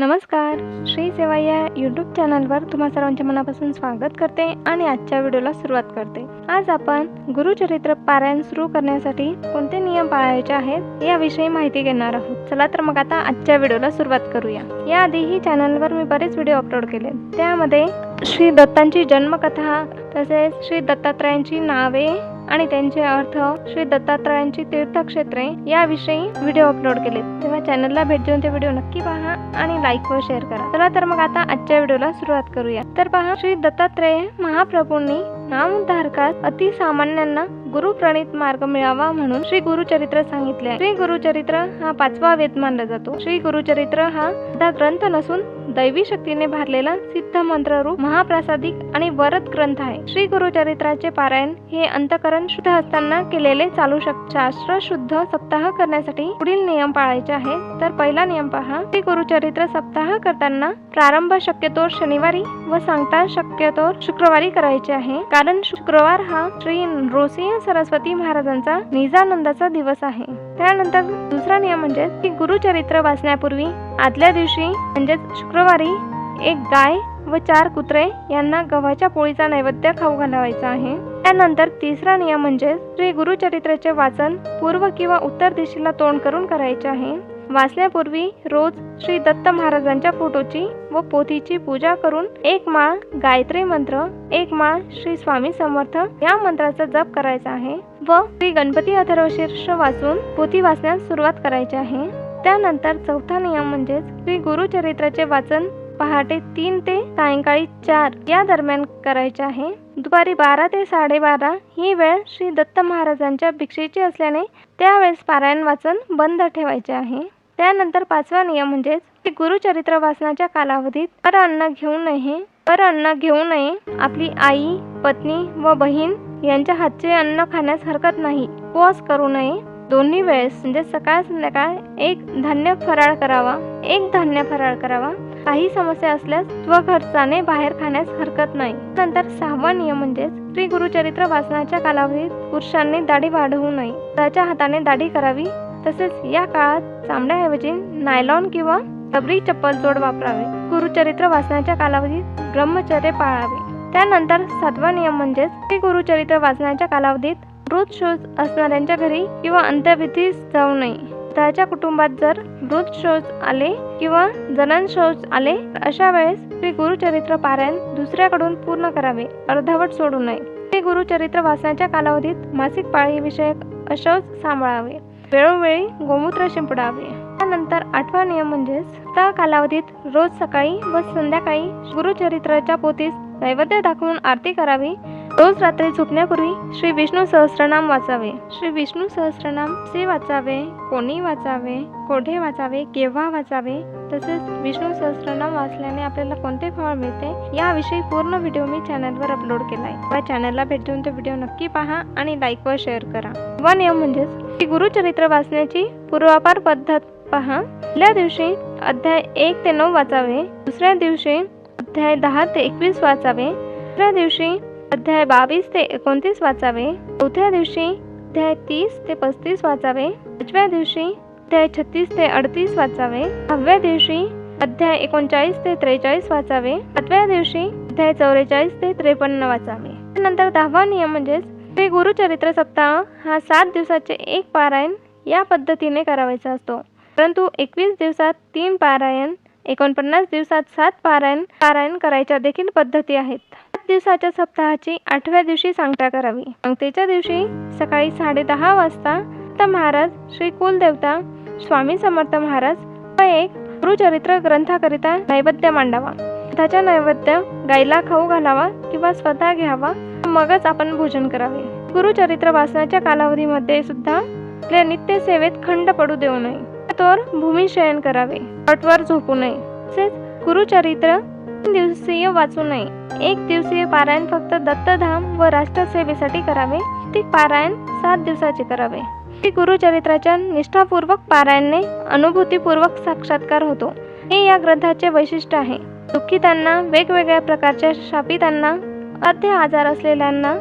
नमस्कार. श्री सेवा या यूट्यूब चॅनलवर तुम्हा सर्वांचे मनापासून स्वागत करते आणि आजच्या व्हिडिओला सुरुवात करते. आज आपण गुरुचरित्र पारायण सुरू करण्यासाठी कोणते नियम पाळायचे आहेत याविषयी माहिती घेणार आहोत. चला तर मग आता आजच्या व्हिडिओला सुरुवात करूया. याआधीही चॅनलवर मी बरेच व्हिडिओ अपलोड केले. त्यामध्ये श्री दत्तांची जन्मकथा, तसेच श्री दत्तात्रयांची नावे आणि त्यांचे अर्थ, श्री दत्तात्रयांची तीर्थक्षेत्रे याविषयी व्हिडिओ अपलोड केले. तेव्हा चॅनलला भेट देऊन ते व्हिडिओ नक्की पहा आणि लाईक व शेअर करा. चला तर मग आता आजच्या व्हिडिओला सुरुवात करूया. तर पहा, श्री दत्तात्रेय महाप्रभूंनी नामधारकास अति सामान्यांना गुरुप्रणीत मार्ग मिळावा म्हणून श्री गुरुचरित्र सांगितले. श्री गुरुचरित्र हा 5वा वेद मानला जातो. श्री गुरुचरित्र हा ग्रंथ नसून दैवी शक्तीने भरलेला सिद्ध मंत्ररूप महाप्रासादिक आणि वरद ग्रंथ आहे. श्री गुरुचरित्राचे पारायण हे अंतकरण शुद्ध असताना केलेले चालू शकते. शास्त्र शुद्ध सप्ताह करण्यासाठी पुढील नियम पाळायचे आहेत. तर पहिला नियम पहा, श्री गुरुचरित्र सप्ताह करताना प्रारंभ शक्यतो शनिवारी व सांगता शक्यतो शुक्रवारी करायचे आहे, कारण शुक्रवार हा श्री नृसिंह सरस्वती महाराजांचा निजानंदाचा दिवस आहे. त्यानंतर दुसरा नियम म्हणजे की गुरुचरित्र वाचण्यापूर्वी आदल्या दिवशी म्हणजेच शुक्रवारी एक गाय व 4 कुत्रे यांना गव्हाच्या पोळीचा नैवेद्य खाऊ घालावायचा आहे. त्यानंतर तिसरा नियम म्हणजे श्री गुरुचरित्राचे वाचन पूर्व किंवा उत्तर दिशेला तोंड करून करायचे आहे. वाचण्यापूर्वी रोज श्री दत्त महाराजांच्या फोटोची व पोथीची पूजा करून 1 माळ गायत्री मंत्र, 1 माळ श्री स्वामी समर्थ या मंत्राचा जप करायचा आहे व श्री गणपती अथर्वशीर्ष वाचून पोथी वाचण्यास सुरुवात करायची आहे. त्यानंतर चौथा नियम म्हणजे श्री गुरुचरित्राचे वाचन पहाटे 3 ते सायंकाळी 4 या दरम्यान करायचे आहे. दुपारी 12 ते 12:30 ही वेळ श्री दत्त महाराजांच्या भिक्षेची असल्याने त्यावेळेस पारायण वाचन बंद ठेवायचे आहे. त्यानंतर 5वा नियम म्हणजे गुरुचरित्र वाचनाच्या कालावधीत परअन्न घेऊ नये. आपली आई, पत्नी व बहीण यांच्या हातचे अन्न खाण्यास हरकत नाही. उपवास करू नये. दोन्ही वेळेस म्हणजे सकाळ संध्याकाळ एक धान्य फराळ करावा. काही समस्या असल्यास स्वखर्चाने बाहेर खाण्यास हरकत नाही. नंतर 6वा नियम म्हणजे श्री गुरुचरित्र वाचनाच्या कालावधीत पुरुषांनी दाढी वाढवू नये. त्याच्या हाताने दाढी करावी. तसेच या काळात चामड्याऐवजी नायलॉन किंवा रबरी चप्पल जोड वापरावे. गुरुचरित्र वाचनाच्या कालावधीत ब्रह्मचर्य पाळावे. त्यानंतर 7वा नियम म्हणजे श्री गुरुचरित्र वाचनाच्या कालावधीत मृत शोष असणाऱ्यांच्या घरी किंवा अंत्यविधीस जाऊ नये. त्याच्या कुटुंबात जर मृत शोष आले किंवा जनन शोष आले अशा वेळेस श्री गुरुचरित्र पारायण दुसऱ्याकडून पूर्ण करावे, अर्धवट सोडू नये. श्री गुरुचरित्र वाचनाच्या कालावधीत मासिक पाळी विषयक अशौच सांभाळावे. वेळोवेळी गोमूत्र शिंपडावे. त्यानंतर 8वा नियम म्हणजे त्या कालावधीत रोज सकाळी व संध्याकाळी गुरुचरित्राच्या पोथीस नैवेद्य दाखवून आरती करावी. रोज रात्री झोपण्यापूर्वी श्री विष्णू सहस्त्रनाम वाचावे. श्री विष्णू सहस्त्रनाम कसे वाचावे, कोणी वाचावे, कोठे वाचावे, केव्हा वाचावे, तसेच विष्णू सहस्त्रनाम वाचल्याने आपल्याला कोणते फळ मिळते याविषयी पूर्ण व्हिडिओ मी चॅनलवर अपलोड केला आहे. त्या चॅनलला भेट देऊन तो व्हिडिओ नक्की पहा आणि लाईक व शेअर करा. व नियम म्हणजे श्री गुरुचरित्र वाचण्याची पूर्वापार पद्धत पहा. पहिल्या दिवशी अध्याय 1 ते 9 वाचावे. दुसऱ्या दिवशी अध्याय 10 ते 21 वाचावे. तिसऱ्या दिवशी अध्याय 22 ते 29 वाचावे. चौथ्या दिवशी अध्याय 30 ते 35 वाचावे. 5व्या दिवशी अध्याय 36 ते 38 वाचावे. 6व्या दिवशी अध्याय 39 ते 43 वाचावे. 7व्या दिवशी अध्याय 44 ते 53 वाचावे. त्यानंतर 10वा नियम म्हणजे श्री गुरुचरित्र सप्ताह हा 7 दिवसाचे एक पारायण या पद्धतीने करावायचा असतो. परंतु 21 दिवसात 3 पारायण, 49 दिवसात 7 पारायण करायच्या देखील पद्धती आहेत. 7 दिवसाच्या सप्ताहाची 8व्या दिवशी सांगता करावी. सांगतेच्या दिवशी सकाळी 10:30 वाजता दत्त महाराज, श्री कुलदेवता स्वामी समर्थ महाराज व एक गुरुचरित्र ग्रंथाकरिता नैवेद्य मांडावा. त्याचा नैवेद्य गायला खाऊ घालावा किंवा स्वतः घ्यावा, मगच आपण भोजन करावे. गुरुचरित्र वाचनाच्या कालावधीमध्ये सुद्धा आपल्या नित्य सेवेत खंड पडू देऊ नये. तर भूमिशयन करावे. पटवर झोपू नये. तसेच गुरुचरित्र 3 दिवसीय वाचू नये. 1 दिवसीय पारायण फक्त दत्तधाम व राष्ट्रसेवेसाठी करावे. ते पारायण 7 दिवसाचे करावे. श्री गुरुचरित्राच्या निष्ठापूर्वक पारायणाने अनुभूतीपूर्वक साक्षात्कार होतो. हे या ग्रंथाचे वैशिष्ट्य आहे. दुःखितांना, वेगवेगळ्या प्रकारच्या शापितांना, असाध्य आजार असलेल्यांना,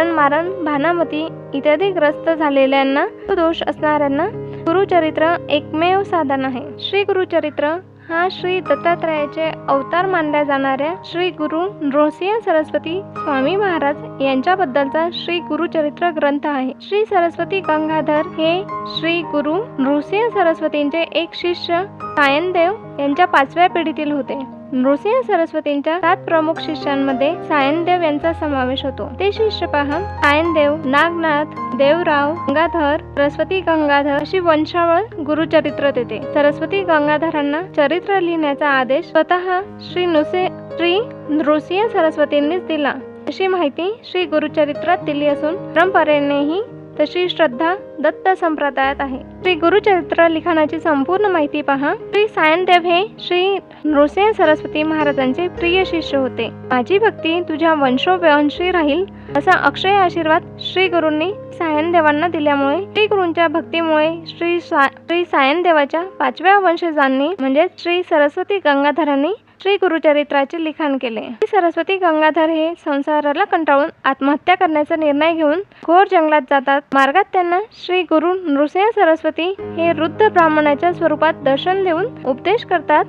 मारण, भानामती इत्यादी ग्रस्त झालेल्यांना, दोष असणाऱ्यांना गुरुचरित्र एकमेव साधन आहे. श्री गुरुचरित्र हा श्री दत्तात्रयाचे अवतार मानल्या जाणाऱ्या श्री गुरु नृसिंह सरस्वती स्वामी महाराज यांच्याबद्दलचा श्री गुरुचरित्र ग्रंथ आहे। श्री सरस्वती गंगाधर हे श्री गुरु नृसिंह सरस्वतींचे एक शिष्य सायनदेव यांच्या 5व्या पिढीतील होते। नृसिंह सरस्वतींच्या 7 प्रमुख शिष्यांमध्ये सायनदेव यांचा समावेश होतो। ते शिष्य पहा: सायनदेव, नागनाथ, देवराव, गंगाधर, सरस्वती गंगाधर अशी वंशावळ गुरुचरित्र देते। सरस्वती गंगाधरांना चरित्र लिहिण्याचा आदेश स्वतः श्री नृसिंह सरस्वतींनीच दिला अशी माहिती श्री गुरुचरित्रात दिली असून परंपरेनेही तशी श्रद्धा दत्त संप्रदायात आहे। श्री गुरुचरित्र लिखाणाची संपूर्ण माहिती पहा। श्री सायनदेव हे श्री नृसिंह सरस्वती महाराजांचे प्रिय शिष्य होते। माझी भक्ती तुझ्या वंशोवंशी राहील असा अक्षय आशीर्वाद श्री गुरूंनी सायनदेवांना दिल्यामुळे श्री गुरूंच्या भक्तीमुळे श्री सायनदेवाच्या 5व्या वंशजांनी म्हणजे श्री सरस्वती गंगाधरांनी श्री गुरुचरित्राचे लिखाण केले। श्री सरस्वती गंगाधर हे संसाराला कंटाळून आत्महत्या करण्याचा निर्णय घेऊन घोर जंगलात जातात। मार्गात त्यांना श्री गुरु नृसिंह सरस्वती हे वृद्ध ब्राह्मणाच्या स्वरूपात दर्शन देऊन उपदेश करतात,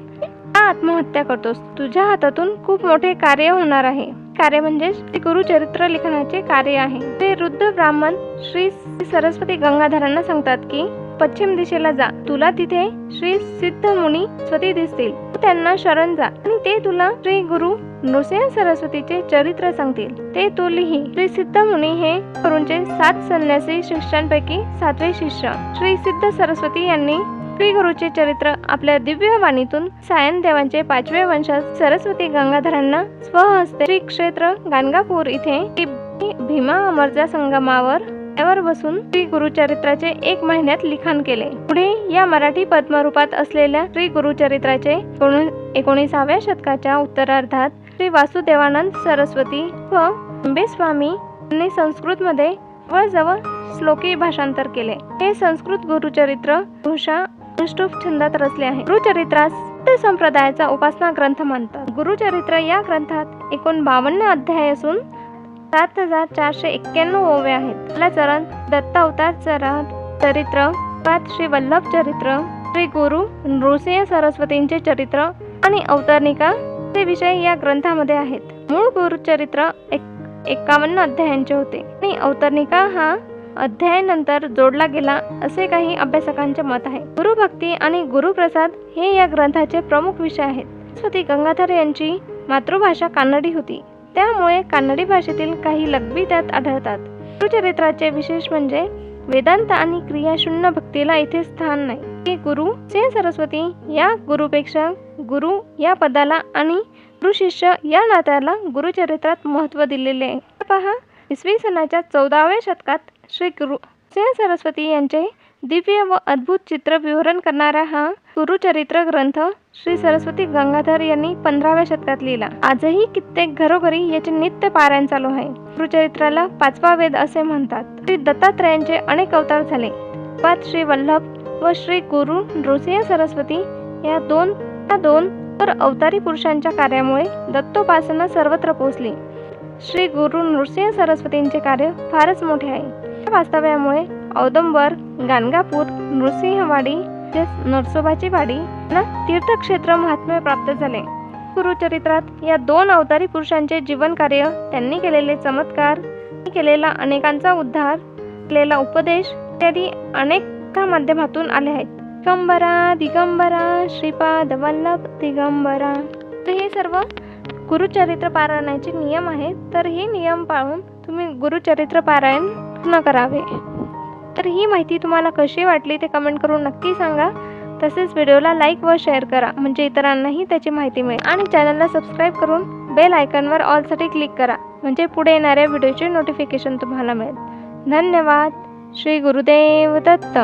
का आत्महत्या करतोस? तुझ्या हातातून खूप मोठे कार्य होणार आहे। कार्य म्हणजे श्री गुरुचरित्र लिखाणाचे कार्य आहे। ते वृद्ध ब्राह्मण श्री सरस्वती गंगाधरांना सांगतात की पश्चिम दिशेला जा, तुला तिथे श्री सिद्ध मुनी स्वती दिसतील, तू त्यांना शरण जा आणि ते तुला श्री गुरु नृसिंह सरस्वतीचे चरित्र सांगतील, ते तू लिही। श्री सिद्ध मुनी हे गुरूंचे 7 संन्यासी शिष्यांपैकी 7वे शिष्य। श्री सिद्ध सरस्वती यांनी श्री गुरुचे चरित्र आपल्या दिव्य वाणीतून सायनदेवांचे 5वे वंशज सरस्वती गंगाधरांना स्वहस्ते श्री क्षेत्र गाणगापूर इथे भीमा अमरजा संगमावर बसून श्री गुरुचरित्राचे 1 महिन्यात लिखाण केले। पुढे या मराठी पद्मरूपात असलेल्या श्री गुरुचरित्राचे 19व्या शतकाच्या उत्तरार्धात श्री वासुदेवानंद सरस्वती व अंबेस्वामी यांनी संस्कृत मध्ये जवळ श्लोकी भाषांतर केले। हे संस्कृत गुरुचरित्र बहुशः अनुष्टुप छंदात रचले आहे। गुरुचरित्रास दत्त संप्रदायाचा उपासना ग्रंथ मानतात। गुरुचरित्र या ग्रंथात एकूण 52 अध्याय असून 7491 ओव्या आहेत। पहिला चरण दत्त अवतार चरित्र, श्री वल्लभ चरित्र, श्री गुरु नृसिंह सरस्वतींचे चरित्र आणि अवतरणिका हे विषय या ग्रंथामध्ये आहेत। मूळ गुरुचरित्र 51 अध्यायांचे होते आणि अवतरणिका हा अध्यायानंतर जोडला गेला असे काही अभ्यासकांचे मत आहे। गुरुभक्ती आणि गुरुप्रसाद हे या ग्रंथाचे प्रमुख विषय आहेत। सरस्वती गंगाधर यांची मातृभाषा कानडी होती, त्यामुळे कानडी भाषेतील काही लघवी त्यात आढळतात। गुरुचरित्राचे विशेष म्हणजे वेदांत आणि क्रियाशून्य भक्तीला इथे स्थान नाही। गुरु नृसिंह सरस्वती या गुरुपेक्षा गुरु या पदाला आणि गुरु शिष्य या नात्याला गुरुचरित्रात महत्त्व दिलेले आहे। पहा, इसवी सनाच्या 14व्या शतकात श्री गुरु नृसिंह सरस्वती यांचे दिव्य व अद्भुत चित्र विवरण करणारा हा गुरुचरित्र ग्रंथ श्री सरस्वती गंगाधर यांनी 15व्या शतकात लिहिला। आजही कित्येक घरोघरी याचे नित्य पारायण चालू आहे। गुरुचरित्राला 5वा वेद असे म्हणतात। श्री दत्तात्रयांचे अनेक अवतार झाले। श्री वल्लभ व श्री गुरु नृसिंह सरस्वती या दोन तर अवतारी पुरुषांच्या कार्यामुळे दत्तोपासना सर्वत्र पोहोचली। श्री गुरु नृसिंह सरस्वतींचे कार्य फारच मोठे आहे। या वास्तव्यामुळे औदुंबर, गाणगापूर, नृसिंहवाडी, नरसोबाची वाडी यांना तीर्थक्षेत्र महात्म्य प्राप्त झाले। गुरुचरित्रात या 2 अवतारी पुरुषांचे जीवन कार्य, त्यांनी केलेले चमत्कार, केलेला अनेकांचा उद्धार, केलेला उपदेश इत्यादी अनेक माध्यमातून आले आहेत। दिगंबरा दिगंबरा श्रीपाद वल्लभ दिगंबरा। तर हे सर्व गुरुचरित्र पारायणाचे नियम आहेत। तर हे नियम पाळून तुम्ही गुरुचरित्र पारायण न करावे। तर ही माहिती तुम्हाला कशी वाटली ते कमेंट करून नक्की सांगा। तसेच व्हिडिओला लाईक व शेअर करा म्हणजे इतरांनाही त्याची माहिती मिळेल आणि चॅनलला सबस्क्राईब करून बेल आयकॉनवर ऑलसाठी क्लिक करा म्हणजे पुढे येणाऱ्या व्हिडिओचे नोटिफिकेशन तुम्हाला मिळेल। धन्यवाद। श्री गुरुदेव दत्त।